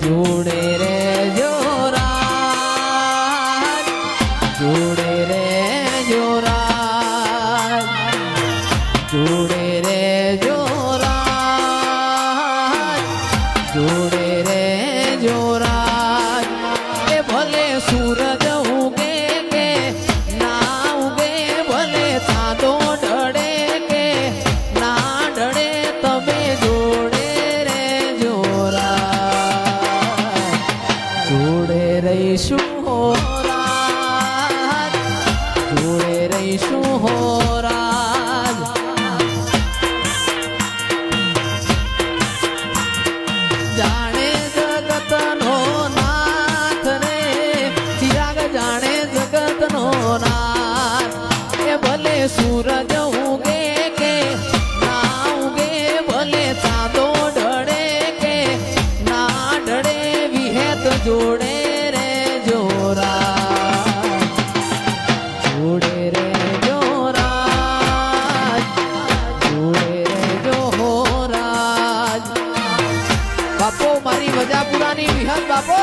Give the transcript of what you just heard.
જોડે રે જોરાજ જોડે રે જોરાજ જોડે રે જોરાજ જોડે રે જોરાજ એ ભલે સૂરજ ઉગે કે ના ઉગે ભલે ચાંદો ઢળે કે ના ઢળે તમે જોડે રે જોરાજ જોડે રહીશું હોરાજ જોડે રહીશું હોરાજ જાણે જગતનો નાથ રે ચિરાગ જાણે જગતનો નાથ એ ભલે સૂરજ ઉગે કે ના ઉગે ભલે ચાંદો ઢળે કે ના ઢળે વિહેત જોડે રે જોરાજ જોડે રે જોરાજ જોડે રે જોરાજ બાપો મારી વજાપુરાની વિહત બાપો